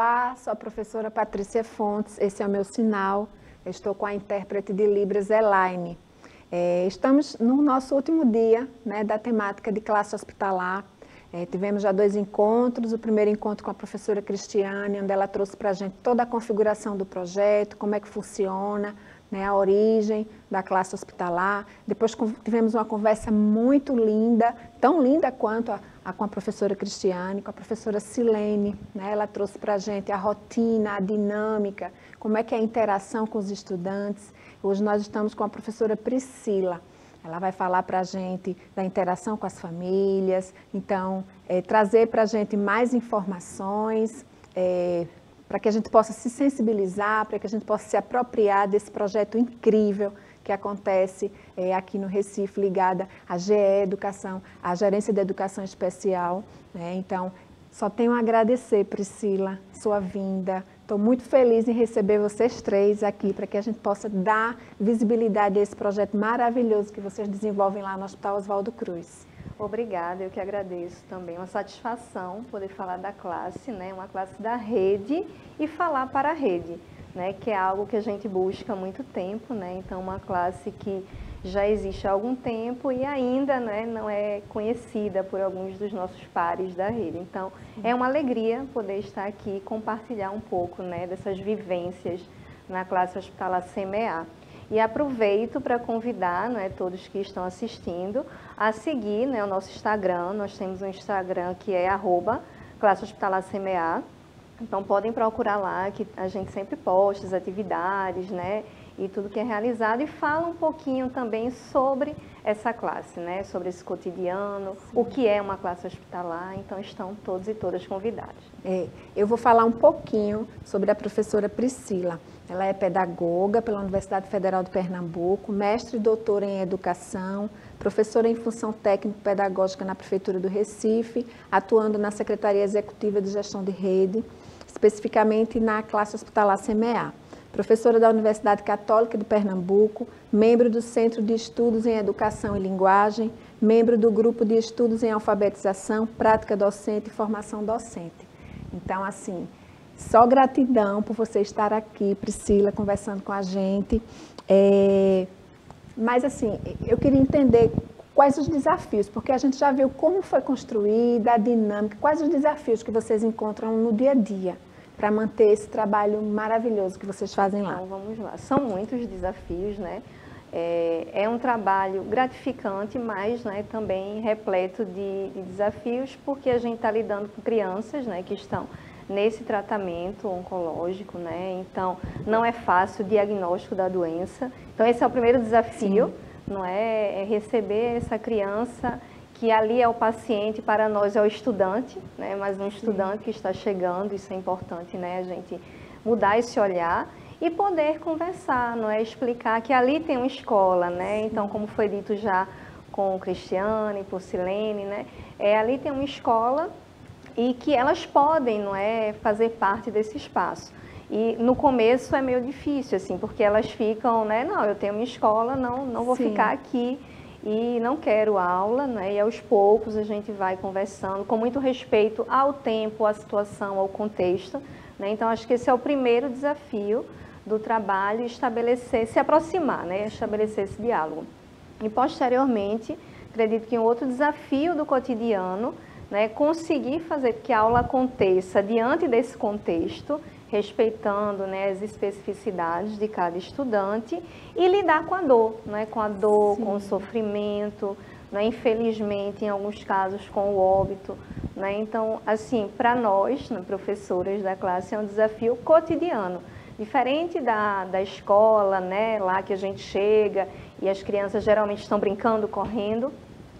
Olá, sou a professora Patrícia Fontes, esse é o meu sinal, eu estou com a intérprete de Libras, Elaine. Estamos no nosso último dia, né, da temática de classe hospitalar. Tivemos já 2 encontros, o primeiro encontro com a professora Cristiane, onde ela trouxe para a gente toda a configuração do projeto, como é que funciona, né, a origem da classe hospitalar. Depois tivemos uma conversa muito linda, tão linda quanto com a professora Cristiane, com a professora Silene, né? Ela trouxe para a gente a rotina, a dinâmica, como é que é a interação com os estudantes. Hoje nós estamos com a professora Priscila. Ela vai falar para a gente da interação com as famílias, então, trazer para a gente mais informações, para que a gente possa se sensibilizar, para que a gente possa se apropriar desse projeto incrível que acontece aqui no Recife, ligada à GE Educação, à Gerência de Educação Especial, né? Então, só tenho a agradecer, Priscila, sua vinda. Estou muito feliz em receber vocês 3 aqui, para que a gente possa dar visibilidade a esse projeto maravilhoso que vocês desenvolvem lá no Hospital Oswaldo Cruz. Obrigada, eu que agradeço também. Uma satisfação poder falar da classe, né? Uma classe da rede e falar para a rede, né? Que é algo que a gente busca há muito tempo, né? Então, uma classe que já existe há algum tempo e ainda, né, não é conhecida por alguns dos nossos pares da rede. Então, é uma alegria poder estar aqui e compartilhar um pouco, né, dessas vivências na classe hospitalar CMEA. E aproveito para convidar, né, todos que estão assistindo a seguir, né, o nosso Instagram. Nós temos um Instagram que é @classehospitalarCMEA. Então podem procurar lá, que a gente sempre posta as atividades, né, e tudo que é realizado, e fala um pouquinho também sobre essa classe, né, sobre esse cotidiano, sim, o que é uma classe hospitalar. Então estão todos e todas convidados. Eu vou falar um pouquinho sobre a professora Priscila. Ela é pedagoga pela Universidade Federal de Pernambuco, mestre e doutora em educação, professora em função técnico-pedagógica na Prefeitura do Recife, atuando na Secretaria Executiva de Gestão de Rede, especificamente na classe hospitalar CMEA. Professora da Universidade Católica de Pernambuco, membro do Centro de Estudos em Educação e Linguagem, membro do Grupo de Estudos em Alfabetização, Prática Docente e Formação Docente. Então, assim, só gratidão por você estar aqui, Priscila, conversando com a gente. Mas, assim, eu queria entender quais os desafios, porque a gente já viu como foi construída a dinâmica, quais os desafios que vocês encontram no dia a dia para manter esse trabalho maravilhoso que vocês fazem lá. Então, vamos lá. São muitos desafios, né? É um trabalho gratificante, mas, né, também repleto de desafios, porque a gente está lidando com crianças, né, que estão nesse tratamento oncológico, né? Então, não é fácil o diagnóstico da doença. Então, esse é o primeiro desafio, sim, não é? É receber essa criança, que ali é o paciente, para nós é o estudante, né? Mas um estudante, sim, que está chegando, isso é importante, né? A gente mudar esse olhar e poder conversar, não é? Explicar que ali tem uma escola, né? Sim. Então, como foi dito já com Cristiane, por Silene, né? Ali tem uma escola e que elas podem, não é, fazer parte desse espaço. E no começo é meio difícil, assim, porque elas ficam, né? Não, eu tenho minha escola, não vou, sim, ficar aqui e não quero aula, né? E aos poucos a gente vai conversando com muito respeito ao tempo, à situação, ao contexto, né? Então, acho que esse é o primeiro desafio do trabalho, estabelecer, se aproximar, né? Estabelecer esse diálogo. E, posteriormente, acredito que um outro desafio do cotidiano, né? Conseguir fazer que a aula aconteça diante desse contexto, respeitando, né, as especificidades de cada estudante e lidar com a dor, né, com a dor, sim, com o sofrimento, né, infelizmente, em alguns casos, com o óbito, né. Então, assim, para nós, né, professoras da classe, é um desafio cotidiano, diferente da escola, né, lá que a gente chega e as crianças geralmente estão brincando, correndo.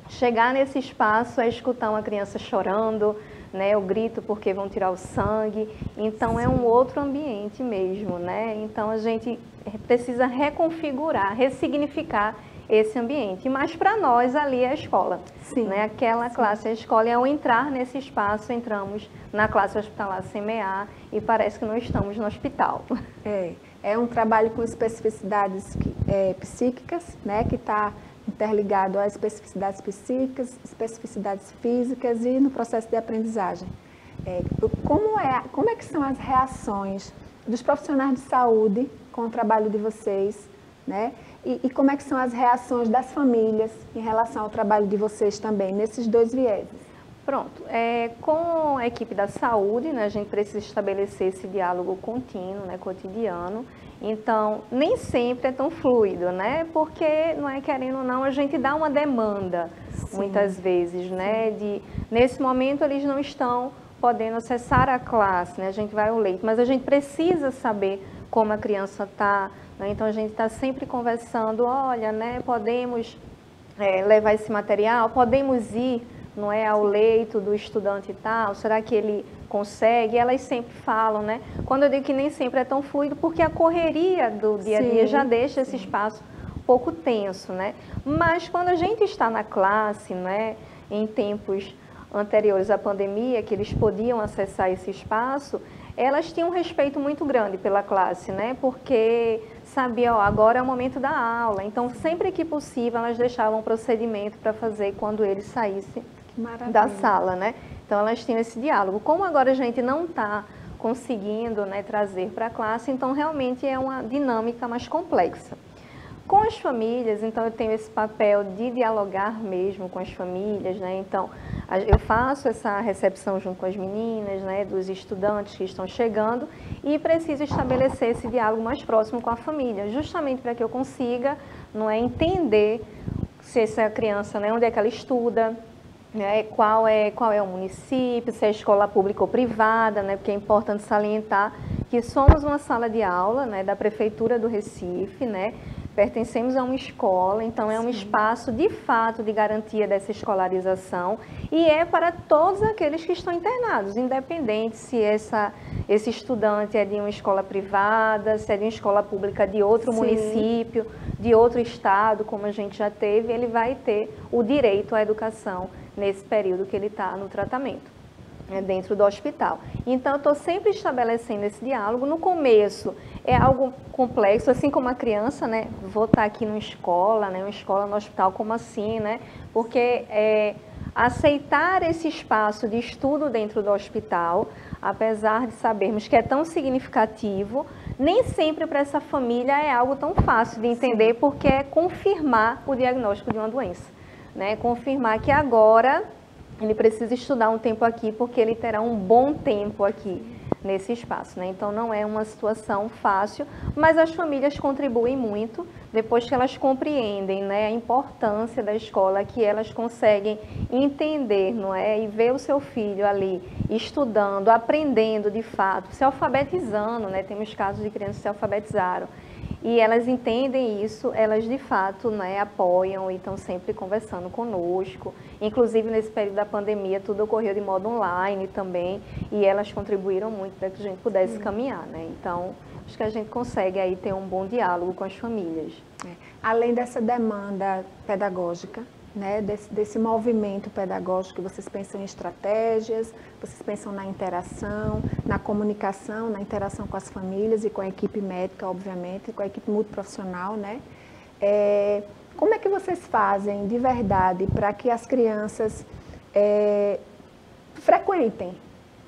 Chegar nesse espaço é escutar uma criança chorando, né, o grito porque vão tirar o sangue. Então, é um outro ambiente mesmo, né? Então, a gente precisa reconfigurar, ressignificar esse ambiente. Mas, para nós, ali é a escola, sim, né? Aquela, sim, classe é a escola, e ao entrar nesse espaço, entramos na classe hospitalar CMEA e parece que não estamos no hospital. É um trabalho com especificidades psíquicas, né, que está interligado às especificidades psíquicas, especificidades físicas e no processo de aprendizagem. Como é que são as reações dos profissionais de saúde com o trabalho de vocês, né? E como é que são as reações das famílias em relação ao trabalho de vocês também, nesses dois vieses? Pronto, com a equipe da saúde, né, a gente precisa estabelecer esse diálogo contínuo, né, cotidiano. Então, nem sempre é tão fluido, né? Porque, não é querendo ou não, a gente dá uma demanda, sim, muitas vezes, né? Nesse momento, eles não estão podendo acessar a classe, né? A gente vai ao leito, mas a gente precisa saber como a criança está, né? Então, a gente está sempre conversando, olha, né, podemos levar esse material, podemos ir, não é, ao leito do estudante e tal, será que ele consegue? Elas sempre falam, né? Quando eu digo que nem sempre é tão fluido, porque a correria do dia a dia já deixa esse espaço um pouco tenso, né? Mas quando a gente está na classe, né, em tempos anteriores à pandemia, que eles podiam acessar esse espaço, elas tinham um respeito muito grande pela classe, né? Porque sabiam, agora é o momento da aula, então sempre que possível elas deixavam um procedimento para fazer quando eles saíssem da sala, né? Então elas tinham esse diálogo. Como agora a gente não está conseguindo, né, trazer para a classe, então realmente é uma dinâmica mais complexa. Com as famílias, então eu tenho esse papel de dialogar mesmo com as famílias, né? Então eu faço essa recepção junto com as meninas, né, dos estudantes que estão chegando e preciso estabelecer esse diálogo mais próximo com a família, justamente para que eu consiga, não é, entender se essa criança, né, onde é que ela estuda, né, qual é o município, se é escola pública ou privada, né, porque é importante salientar que somos uma sala de aula, né, da Prefeitura do Recife, né, pertencemos a uma escola, então é um espaço de fato de garantia dessa escolarização e é para todos aqueles que estão internados, independente se esse estudante é de uma escola privada, se é de uma escola pública de outro município, de outro estado, como a gente já teve, ele vai ter o direito à educação nesse período que ele está no tratamento, dentro do hospital. Então, eu estou sempre estabelecendo esse diálogo. No começo, é algo complexo, assim como a criança, né? Vou estar aqui numa escola, né? Uma escola no hospital, como assim, né? Porque aceitar esse espaço de estudo dentro do hospital, apesar de sabermos que é tão significativo, nem sempre para essa família é algo tão fácil de entender, porque é confirmar o diagnóstico de uma doença, né? Confirmar que agora ele precisa estudar um tempo aqui, porque ele terá um bom tempo aqui nesse espaço, né? Então não é uma situação fácil, mas as famílias contribuem muito depois que elas compreendem, né, a importância da escola, que elas conseguem entender, não é, e ver o seu filho ali estudando, aprendendo de fato, se alfabetizando, né? Temos casos de crianças que se alfabetizaram. E elas entendem isso, elas de fato, né, apoiam e estão sempre conversando conosco. Inclusive, nesse período da pandemia, tudo ocorreu de modo online também, e elas contribuíram muito para que a gente pudesse caminhar, né? Então, acho que a gente consegue aí ter um bom diálogo com as famílias. Além dessa demanda pedagógica, né, desse movimento pedagógico, vocês pensam em estratégias, vocês pensam na interação, na comunicação, na interação com as famílias e com a equipe médica, obviamente, com a equipe multiprofissional, né? Como é que vocês fazem de verdade para que as crianças frequentem?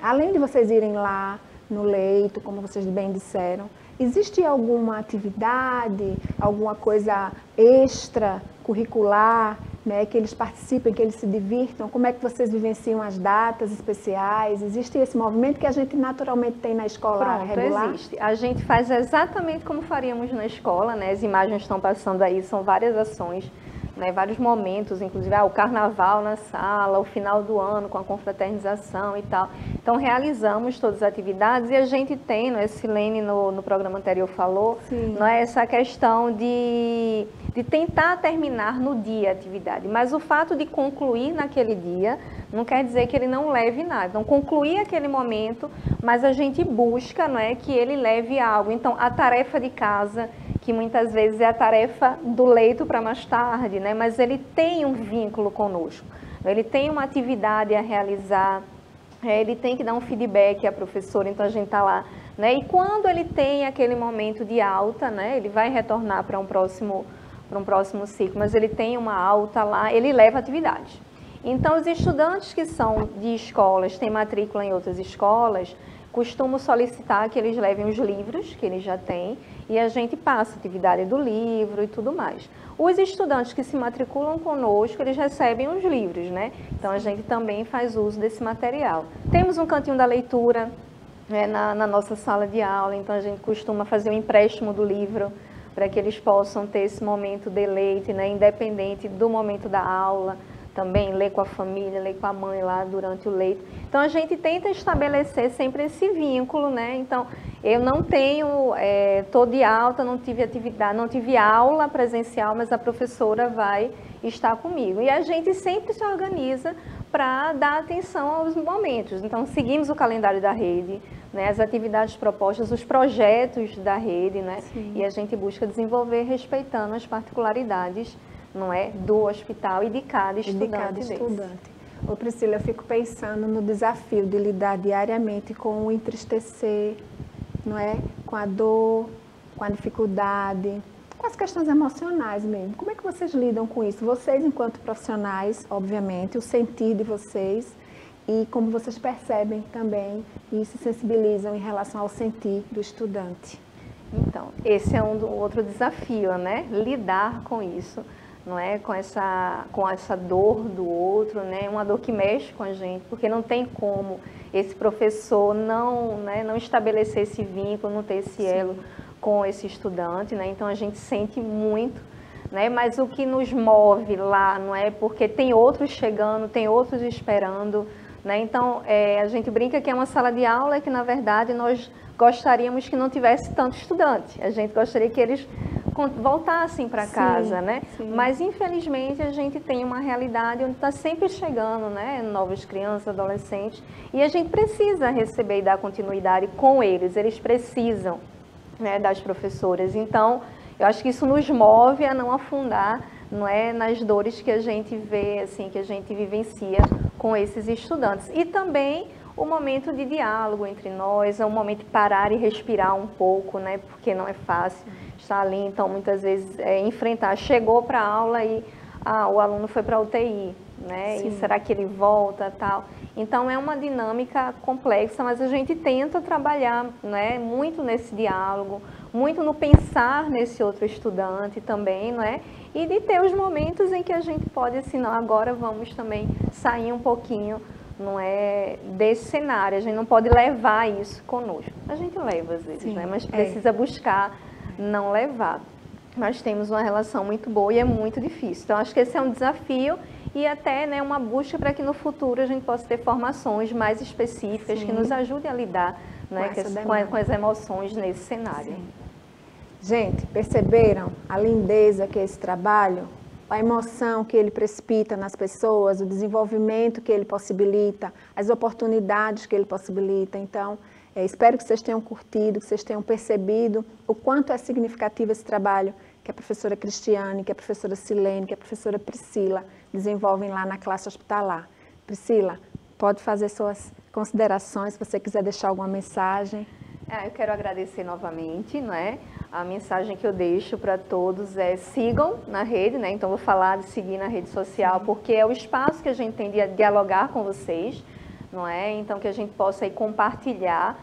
Além de vocês irem lá no leito, como vocês bem disseram, existe alguma atividade, alguma coisa extra curricular, né, que eles participem, que eles se divirtam? Como é que vocês vivenciam as datas especiais? Existe esse movimento que a gente naturalmente tem na escola regular? Existe. A gente faz exatamente como faríamos na escola, né? As imagens estão passando aí, são várias ações, né, vários momentos, inclusive o carnaval na sala, o final do ano com a confraternização e tal. Então, realizamos todas as atividades e a gente tem, né, Silene no programa anterior falou, não é, essa questão de tentar terminar no dia a atividade, mas o fato de concluir naquele dia não quer dizer que ele não leve nada. Então, concluir aquele momento, mas a gente busca, não é, que ele leve algo. Então, a tarefa de casa, que muitas vezes é a tarefa do leito para mais tarde, né? Mas ele tem um vínculo conosco, ele tem uma atividade a realizar, ele tem que dar um feedback à professora, então a gente está lá, né? E quando ele tem aquele momento de alta, né? Ele vai retornar para um próximo ciclo, mas ele tem uma alta lá, ele leva atividade. Então, os estudantes que são de escolas, têm matrícula em outras escolas, costumam solicitar que eles levem os livros que eles já têm e a gente passa a atividade do livro e tudo mais. Os estudantes que se matriculam conosco, eles recebem os livros, né? Então, a gente também faz uso desse material. Temos um cantinho da leitura, né, na nossa sala de aula, então a gente costuma fazer um empréstimo do livro para que eles possam ter esse momento de deleite, né, independente do momento da aula. Também ler com a família, ler com a mãe lá durante o leito. Então, a gente tenta estabelecer sempre esse vínculo, né? Então, eu não tenho, tô de alta, não tive atividade, não tive aula presencial, mas a professora vai estar comigo. E a gente sempre se organiza para dar atenção aos momentos. Então, seguimos o calendário da rede, né? As atividades propostas, os projetos da rede, né? Sim. E a gente busca desenvolver respeitando as particularidades, não é, do hospital e de cada estudante. Ô Priscila, eu fico pensando no desafio de lidar diariamente com o entristecer, não é? Com a dor, com a dificuldade, com as questões emocionais mesmo. Como é que vocês lidam com isso? Vocês, enquanto profissionais, obviamente, o sentir de vocês e como vocês percebem também e se sensibilizam em relação ao sentir do estudante. Então, esse é outro desafio, né? Lidar com isso. Não é? Com essa dor do outro, né? Uma dor que mexe com a gente, porque não tem como esse professor não estabelecer esse vínculo, não ter esse elo com esse estudante, né? Então a gente sente muito, né? Mas o que nos move lá, não é? Porque tem outros chegando, tem outros esperando, né? Então a gente brinca que é uma sala de aula que na verdade nós gostaríamos que não tivesse tanto estudante. A gente gostaria que eles voltassem para casa, né? Sim. Mas infelizmente a gente tem uma realidade onde está sempre chegando, né? Novas crianças, adolescentes, e a gente precisa receber e dar continuidade com eles. Eles precisam, né, das professoras. Então, eu acho que isso nos move a não afundar, não é, nas dores que a gente vê, assim, que a gente vivencia com esses estudantes. E também o momento de diálogo entre nós, é um momento de parar e respirar um pouco, né? Porque não é fácil estar ali, então muitas vezes enfrentar, chegou para a aula e o aluno foi para a UTI, né? Sim. E será que ele volta, tal? Então é uma dinâmica complexa, mas a gente tenta trabalhar, né, muito nesse diálogo, muito no pensar nesse outro estudante também, não é? E de ter os momentos em que a gente pode, assim, não, agora vamos também sair um pouquinho, não é, desse cenário, a gente não pode levar isso conosco. A gente leva às vezes, né? Mas precisa buscar não levar. Nós temos uma relação muito boa e é muito difícil. Então, acho que esse é um desafio e até, né, uma busca para que no futuro a gente possa ter formações mais específicas que nos ajudem a lidar, né, com as emoções nesse cenário. Sim. Gente, perceberam a lindeza que é esse trabalho? A emoção que ele precipita nas pessoas, o desenvolvimento que ele possibilita, as oportunidades que ele possibilita. Então, espero que vocês tenham curtido, que vocês tenham percebido o quanto é significativo esse trabalho que a professora Cristiane, que a professora Silene, que a professora Priscila desenvolvem lá na classe hospitalar. Priscila, pode fazer suas considerações, se você quiser deixar alguma mensagem. Eu quero agradecer novamente, né? A mensagem que eu deixo para todos é sigam na rede, né? Então vou falar de seguir na rede social, porque é o espaço que a gente tem de dialogar com vocês, não é? Então que a gente possa aí compartilhar.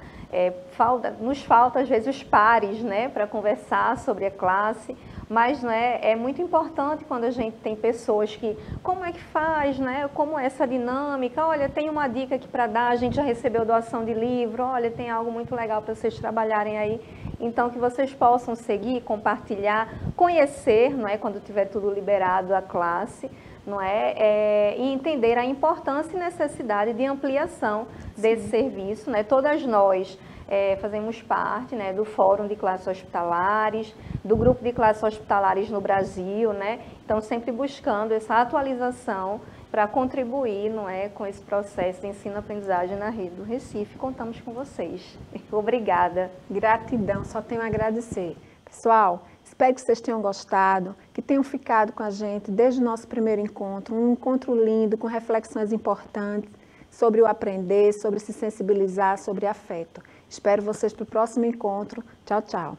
Nos falta às vezes os pares, né? Para conversar sobre a classe, mas né, é muito importante quando a gente tem pessoas que, como é que faz, né? Como é essa dinâmica? Olha, tem uma dica aqui para dar, a gente já recebeu doação de livro, olha, tem algo muito legal para vocês trabalharem aí. Então, que vocês possam seguir, compartilhar, conhecer, não é, quando tiver tudo liberado a classe, não é, e entender a importância e necessidade de ampliação desse serviço, né? Todas nós fazemos parte, né, do Fórum de Classes Hospitalares, do Grupo de Classes Hospitalares no Brasil, né? Então, sempre buscando essa atualização para contribuir, não é, com esse processo de ensino-aprendizagem na rede do Recife. Contamos com vocês. Obrigada. Gratidão, só tenho a agradecer. Pessoal, espero que vocês tenham gostado, que tenham ficado com a gente desde o nosso primeiro encontro, um encontro lindo, com reflexões importantes sobre o aprender, sobre se sensibilizar, sobre afeto. Espero vocês para o próximo encontro. Tchau, tchau.